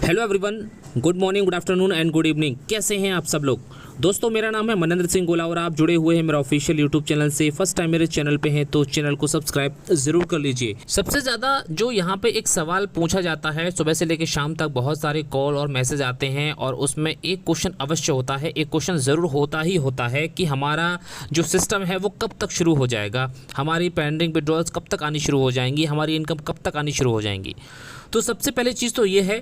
Hello everyone, good morning, good afternoon and good evening. कैसे हैं आप सब लोग? दोस्तों, मेरा नाम है मनेंद्र सिंह गोला और आप जुड़े हुए हैं मेरा ऑफिशियल यूट्यूब चैनल से। फर्स्ट टाइम मेरे चैनल पे हैं तो चैनल को सब्सक्राइब जरूर कर लीजिए। सबसे ज़्यादा जो यहाँ पे एक सवाल पूछा जाता है, सुबह से लेकर शाम तक बहुत सारे कॉल और मैसेज आते हैं और उसमें एक क्वेश्चन अवश्य होता है, एक क्वेश्चन ज़रूर होता है कि हमारा जो सिस्टम है वो कब तक शुरू हो जाएगा, हमारी पेंडिंग विड्रॉल्स कब तक आनी शुरू हो जाएंगी, हमारी इनकम कब तक आनी शुरू हो जाएंगी। तो सबसे पहले चीज़ तो ये है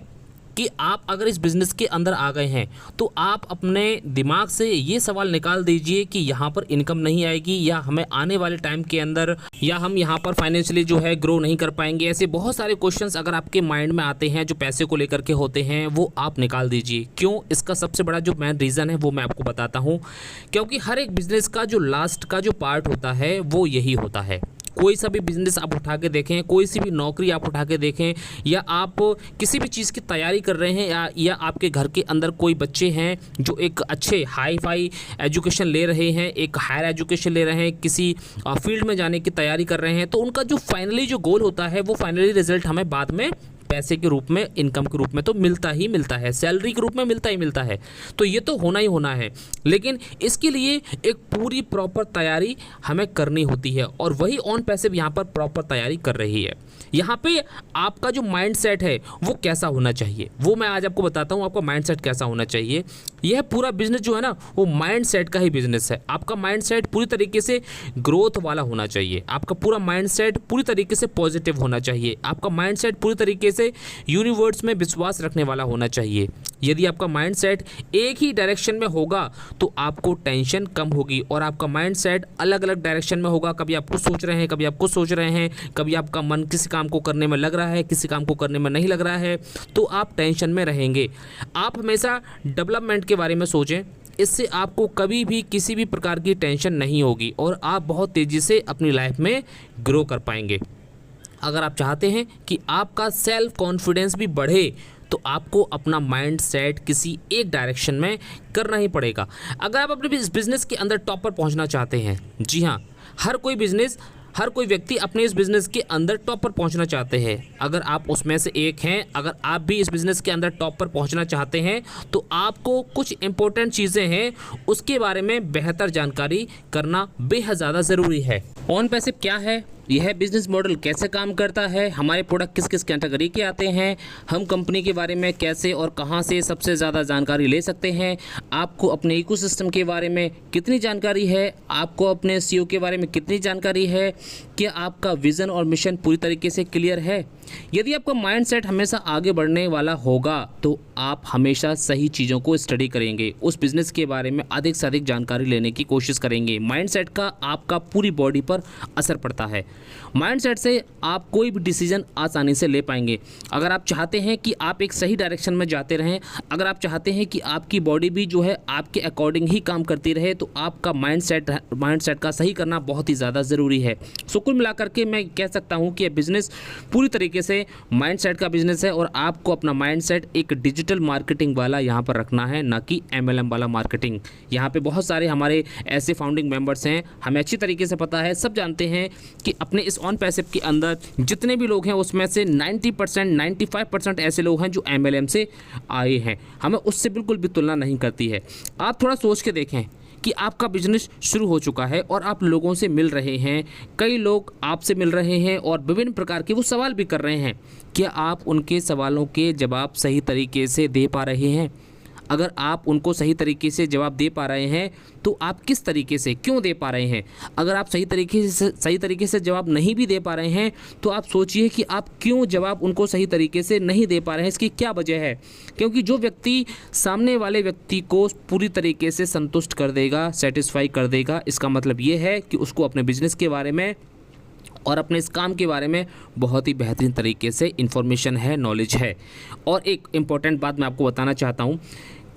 कि आप अगर इस बिज़नेस के अंदर आ गए हैं तो आप अपने दिमाग से ये सवाल निकाल दीजिए कि यहाँ पर इनकम नहीं आएगी या हमें आने वाले टाइम के अंदर या हम यहाँ पर फाइनेंशियली जो है ग्रो नहीं कर पाएंगे। ऐसे बहुत सारे क्वेश्चंस अगर आपके माइंड में आते हैं जो पैसे को लेकर के होते हैं, वो आप निकाल दीजिए। क्यों? इसका सबसे बड़ा जो मेन रीज़न है वो मैं आपको बताता हूँ। क्योंकि हर एक बिज़नेस का जो लास्ट का जो पार्ट होता है वो यही होता है। कोई सा भी बिज़नेस आप उठा के देखें, कोई सी भी नौकरी आप उठा के देखें, या आप किसी भी चीज़ की तैयारी कर रहे हैं या आपके घर के अंदर कोई बच्चे हैं जो एक अच्छे हाई फाई एजुकेशन ले रहे हैं, एक हायर एजुकेशन ले रहे हैं, किसी फील्ड में जाने की तैयारी कर रहे हैं, तो उनका जो फाइनली जो गोल होता है वो फाइनली रिजल्ट हमें बाद में पैसे के रूप में, इनकम के रूप में तो मिलता ही मिलता है, सैलरी के रूप में मिलता ही मिलता है। तो ये तो होना ही होना है, लेकिन इसके लिए एक पूरी प्रॉपर तैयारी हमें करनी होती है और वही ऑन पैसिव यहाँ पर प्रॉपर तैयारी कर रही है। यहाँ पे आपका जो माइंड सेट है वो कैसा होना चाहिए वो मैं आज आपको बताता हूँ। आपका माइंड सेट कैसा होना चाहिए। यह पूरा बिजनेस जो है ना वो माइंड सेट का ही बिजनेस है। आपका माइंड सेट पूरी तरीके से ग्रोथ वाला होना चाहिए। आपका पूरा माइंड सेट पूरी तरीके से पॉजिटिव होना चाहिए। आपका माइंड सेट पूरी तरीके से यूनिवर्स में विश्वास रखने वाला होना चाहिए। यदि आपका माइंड सेट एक ही डायरेक्शन में होगा तो आपको टेंशन कम होगी, और आपका माइंड सेट अलग अलग डायरेक्शन में होगा, कभी आप कुछ सोच रहे हैं, कभी आप कुछ सोच रहे हैं, कभी आपका मन किसी काम को करने में लग रहा है, किसी काम को करने में नहीं लग रहा है, तो आप टेंशन में रहेंगे। आप हमेशा डेवलपमेंट के बारे में सोचें, इससे आपको कभी भी किसी भी प्रकार की टेंशन नहीं होगी और आप बहुत तेज़ी से अपनी लाइफ में ग्रो कर पाएंगे। अगर आप चाहते हैं कि आपका सेल्फ कॉन्फिडेंस भी बढ़े तो आपको अपना माइंड सेट किसी एक डायरेक्शन में करना ही पड़ेगा। अगर आप अपने इस बिज़नेस के अंदर टॉप पर पहुंचना चाहते हैं, जी हाँ, हर कोई व्यक्ति अपने इस बिज़नेस के अंदर टॉप पर पहुंचना चाहते हैं। अगर आप उसमें से एक हैं, अगर आप भी इस बिज़नेस के अंदर टॉप पर पहुंचना चाहते हैं तो आपको कुछ इंपॉर्टेंट चीज़ें हैं उसके बारे में बेहतर जानकारी करना बेहद ज़्यादा ज़रूरी है। ऑन पैसिव क्या है, यह बिजनेस मॉडल कैसे काम करता है, हमारे प्रोडक्ट किस किस कैटेगरी के आते हैं, हम कंपनी के बारे में कैसे और कहां से सबसे ज़्यादा जानकारी ले सकते हैं, आपको अपने इकोसिस्टम के बारे में कितनी जानकारी है, आपको अपने सीईओ के बारे में कितनी जानकारी है, क्या आपका विज़न और मिशन पूरी तरीके से क्लियर है। यदि आपका माइंडसेट हमेशा आगे बढ़ने वाला होगा तो आप हमेशा सही चीज़ों को स्टडी करेंगे, उस बिज़नेस के बारे में अधिक से अधिक जानकारी लेने की कोशिश करेंगे। माइंडसेट का आपका पूरी बॉडी पर असर पड़ता है। माइंडसेट से आप कोई भी डिसीजन आसानी से ले पाएंगे। अगर आप चाहते हैं कि आप एक सही डायरेक्शन में जाते रहें, अगर आप चाहते हैं कि आपकी बॉडी भी जो है आपके अकॉर्डिंग ही काम करती रहे, तो आपका माइंडसेट का सही करना बहुत ही ज़्यादा ज़रूरी है। सो कुल मिलाकर के मैं कह सकता हूँ कि यह बिज़नेस पूरी तरीके से माइंडसेट का बिज़नेस है और आपको अपना माइंडसेट एक डिजिटल मार्केटिंग वाला यहाँ पर रखना है, ना कि MLM वाला मार्केटिंग। यहाँ पे बहुत सारे हमारे ऐसे फाउंडिंग मेंबर्स हैं, हमें अच्छी तरीके से पता है, सब जानते हैं कि अपने इस ऑन पैसिव के अंदर जितने भी लोग हैं उसमें से 90% 95% ऐसे लोग हैं जो MLM से आए हैं। हमें उससे बिल्कुल भी तुलना नहीं करती है। आप थोड़ा सोच के देखें कि आपका बिजनेस शुरू हो चुका है और आप लोगों से मिल रहे हैं, कई लोग आपसे मिल रहे हैं और विभिन्न प्रकार के वो सवाल भी कर रहे हैं। क्या आप उनके सवालों के जवाब सही तरीके से दे पा रहे हैं? अगर आप उनको सही तरीके से जवाब दे पा रहे हैं तो आप किस तरीके से, क्यों दे पा रहे हैं? अगर आप सही तरीके से जवाब नहीं भी दे पा रहे हैं तो आप सोचिए कि आप क्यों जवाब उनको सही तरीके से नहीं दे पा रहे हैं, इसकी क्या वजह है। क्योंकि जो व्यक्ति सामने वाले व्यक्ति को पूरी तरीके से संतुष्ट कर देगा, सेटिस्फाई कर देगा, इसका मतलब ये है कि उसको अपने बिजनेस के बारे में और अपने इस काम के बारे में बहुत ही बेहतरीन तरीके से इन्फॉर्मेशन है, नॉलेज है। और एक इम्पॉर्टेंट बात मैं आपको बताना चाहता हूँ,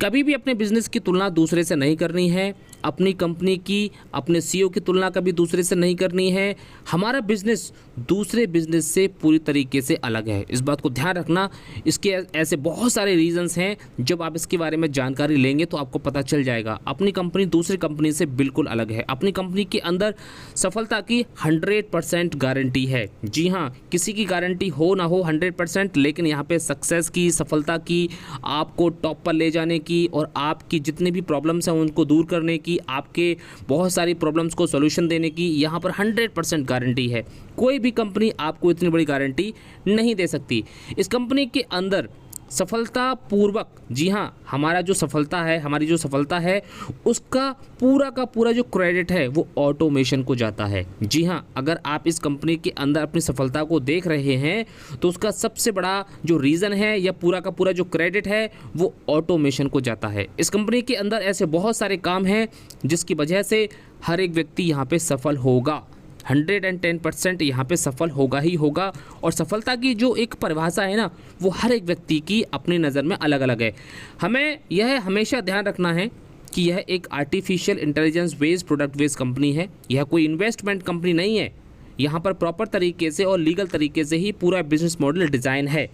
कभी भी अपने बिजनेस की तुलना दूसरे से नहीं करनी है। अपनी कंपनी की, अपने सीईओ की तुलना कभी दूसरे से नहीं करनी है। हमारा बिजनेस दूसरे बिजनेस से पूरी तरीके से अलग है, इस बात को ध्यान रखना। इसके ऐसे बहुत सारे रीजंस हैं, जब आप इसके बारे में जानकारी लेंगे तो आपको पता चल जाएगा। अपनी कंपनी दूसरी कंपनी से बिल्कुल अलग है। अपनी कंपनी के अंदर सफलता की 100% गारंटी है। जी हाँ, किसी की गारंटी हो ना हो 100%, लेकिन यहाँ पे सक्सेस की, सफलता की, आपको टॉप पर ले जाने की और आपकी जितनी भी प्रॉब्लम्स हैं उनको दूर करने की, आपके बहुत सारी प्रॉब्लम्स को सॉल्यूशन देने की यहाँ पर 100% गारंटी है। कोई भी कंपनी आपको इतनी बड़ी गारंटी नहीं दे सकती। इस कंपनी के अंदर सफलतापूर्वक, जी हाँ, हमारा जो सफलता है, हमारी जो सफलता है उसका पूरा का पूरा जो क्रेडिट है वो ऑटोमेशन को जाता है। जी हाँ, अगर आप इस कंपनी के अंदर अपनी सफलता को देख रहे हैं तो उसका सबसे बड़ा जो रीज़न है या पूरा का पूरा जो क्रेडिट है वो ऑटोमेशन को जाता है। इस कंपनी के अंदर ऐसे बहुत सारे काम हैं जिसकी वजह से हर एक व्यक्ति यहाँ पे सफल होगा। 110% यहाँ पे सफल होगा ही होगा। और सफलता की जो एक परिभाषा है ना, वो हर एक व्यक्ति की अपनी नज़र में अलग अलग है। हमें यह हमेशा ध्यान रखना है कि यह एक artificial intelligence based product based company है। यह कोई इन्वेस्टमेंट कंपनी नहीं है। यहाँ पर प्रॉपर तरीके से और लीगल तरीके से ही पूरा बिजनेस मॉडल डिज़ाइन है।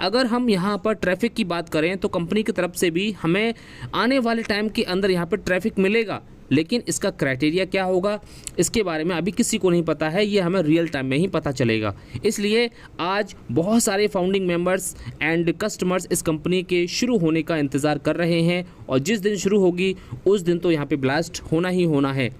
अगर हम यहाँ पर ट्रैफिक की बात करें तो कंपनी की तरफ से भी हमें आने वाले टाइम के अंदर यहाँ पर ट्रैफिक मिलेगा, लेकिन इसका क्राइटेरिया क्या होगा इसके बारे में अभी किसी को नहीं पता है। ये हमें रियल टाइम में ही पता चलेगा। इसलिए आज बहुत सारे फाउंडिंग मेंबर्स एंड कस्टमर्स इस कंपनी के शुरू होने का इंतज़ार कर रहे हैं, और जिस दिन शुरू होगी उस दिन तो यहाँ पे ब्लास्ट होना ही होना है।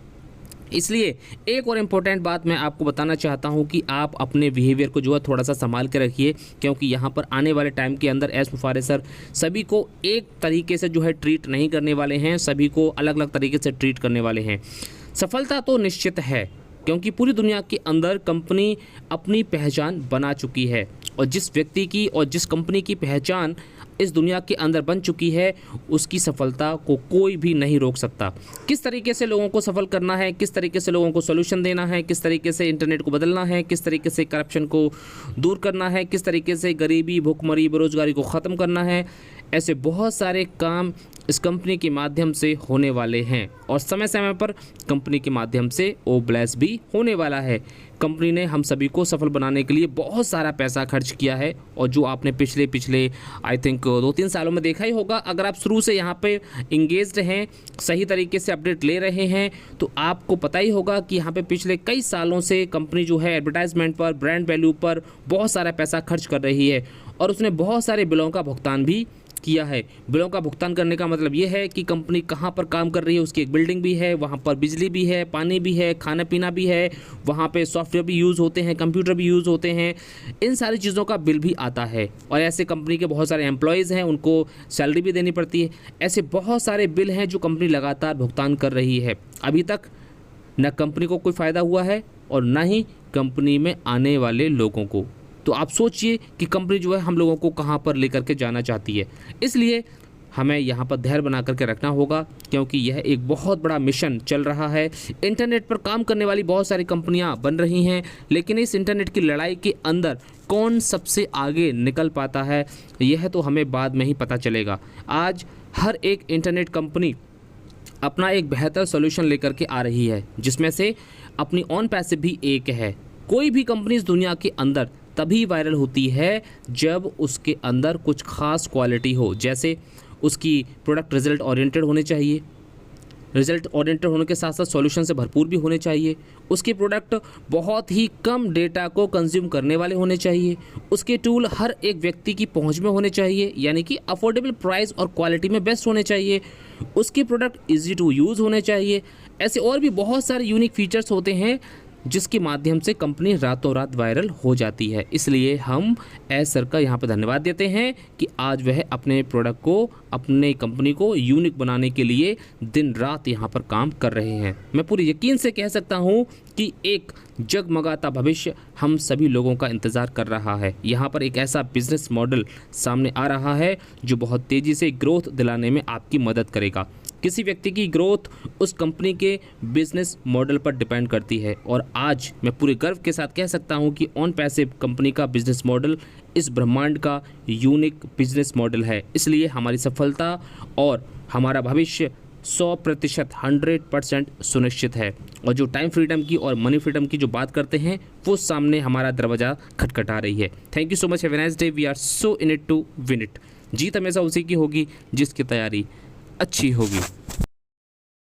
इसलिए एक और इम्पोर्टेंट बात मैं आपको बताना चाहता हूं कि आप अपने बिहेवियर को जो है थोड़ा सा संभाल के रखिए, क्योंकि यहां पर आने वाले टाइम के अंदर एस मुफारे सर सभी को एक तरीके से जो है ट्रीट नहीं करने वाले हैं, सभी को अलग अलग तरीके से ट्रीट करने वाले हैं। सफलता तो निश्चित है, क्योंकि पूरी दुनिया के अंदर कंपनी अपनी पहचान बना चुकी है, और जिस व्यक्ति की और जिस कंपनी की पहचान इस दुनिया के अंदर बन चुकी है उसकी सफलता को कोई भी नहीं रोक सकता। किस तरीके से लोगों को सफल करना है, किस तरीके से लोगों को सॉल्यूशन देना है, किस तरीके से इंटरनेट को बदलना है, किस तरीके से करप्शन को दूर करना है, किस तरीके से गरीबी, भुखमरी, बेरोजगारी को ख़त्म करना है, ऐसे बहुत सारे काम इस कंपनी के माध्यम से होने वाले हैं, और समय समय पर कंपनी के माध्यम से ओ ब्लेस भी होने वाला है। कंपनी ने हम सभी को सफल बनाने के लिए बहुत सारा पैसा खर्च किया है, और जो आपने पिछले आई थिंक 2-3 सालों में देखा ही होगा। अगर आप शुरू से यहाँ पे इंगेज्ड हैं, सही तरीके से अपडेट ले रहे हैं, तो आपको पता ही होगा कि यहाँ पे पिछले कई सालों से कंपनी जो है एडवर्टाइजमेंट पर, ब्रांड वैल्यू पर बहुत सारा पैसा खर्च कर रही है, और उसने बहुत सारे बिलों का भुगतान भी किया है। बिलों का भुगतान करने का मतलब ये है कि कंपनी कहाँ पर काम कर रही है उसकी एक बिल्डिंग भी है, वहाँ पर बिजली भी है, पानी भी है, खाना पीना भी है, वहाँ पे सॉफ्टवेयर भी यूज़ होते हैं, कंप्यूटर भी यूज़ होते हैं, इन सारी चीज़ों का बिल भी आता है। और ऐसे कंपनी के बहुत सारे एम्प्लॉयज़ हैं, उनको सैलरी भी देनी पड़ती है। ऐसे बहुत सारे बिल हैं जो कंपनी लगातार भुगतान कर रही है। अभी तक न कंपनी को कोई फ़ायदा हुआ है और न ही कंपनी में आने वाले लोगों को। तो आप सोचिए कि कंपनी जो है हम लोगों को कहाँ पर लेकर के जाना चाहती है। इसलिए हमें यहाँ पर धैर्य बना करके रखना होगा, क्योंकि यह एक बहुत बड़ा मिशन चल रहा है। इंटरनेट पर काम करने वाली बहुत सारी कंपनियाँ बन रही हैं, लेकिन इस इंटरनेट की लड़ाई के अंदर कौन सबसे आगे निकल पाता है यह तो हमें बाद में ही पता चलेगा। आज हर एक इंटरनेट कंपनी अपना एक बेहतर सॉल्यूशन लेकर के आ रही है, जिसमें से अपनी ऑन पैसिव भी एक है। कोई भी कंपनी इस दुनिया के अंदर तभी वायरल होती है जब उसके अंदर कुछ खास क्वालिटी हो, जैसे उसकी प्रोडक्ट रिजल्ट ओरिएंटेड होने चाहिए, रिजल्ट ओरिएंटेड होने के साथ साथ सॉल्यूशन से भरपूर भी होने चाहिए, उसके प्रोडक्ट बहुत ही कम डेटा को कंज्यूम करने वाले होने चाहिए, उसके टूल हर एक व्यक्ति की पहुंच में होने चाहिए, यानी कि अफोर्डेबल प्राइस और क्वालिटी में बेस्ट होने चाहिए, उसके प्रोडक्ट इजी टू यूज़ होने चाहिए। ऐसे और भी बहुत सारे यूनिक फीचर्स होते हैं जिसके माध्यम से कंपनी रातों रात वायरल हो जाती है। इसलिए हम एस सर का यहाँ पर धन्यवाद देते हैं कि आज वह अपने प्रोडक्ट को, अपने कंपनी को यूनिक बनाने के लिए दिन रात यहाँ पर काम कर रहे हैं। मैं पूरे यकीन से कह सकता हूँ कि एक जगमगाता भविष्य हम सभी लोगों का इंतज़ार कर रहा है। यहाँ पर एक ऐसा बिजनेस मॉडल सामने आ रहा है जो बहुत तेज़ी से ग्रोथ दिलाने में आपकी मदद करेगा। किसी व्यक्ति की ग्रोथ उस कंपनी के बिजनेस मॉडल पर डिपेंड करती है, और आज मैं पूरे गर्व के साथ कह सकता हूं कि ऑन पैसिव कंपनी का बिजनेस मॉडल इस ब्रह्मांड का यूनिक बिजनेस मॉडल है। इसलिए हमारी सफलता और हमारा भविष्य 100% 100% सुनिश्चित है। और जो टाइम फ्रीडम की और मनी फ्रीडम की जो बात करते हैं वो सामने हमारा दरवाज़ा खटखटा रही है। Thank you so much, have a nice day. We are so in it to win it. जीत हमेशा उसी की होगी जिसकी तैयारी अच्छी होगी।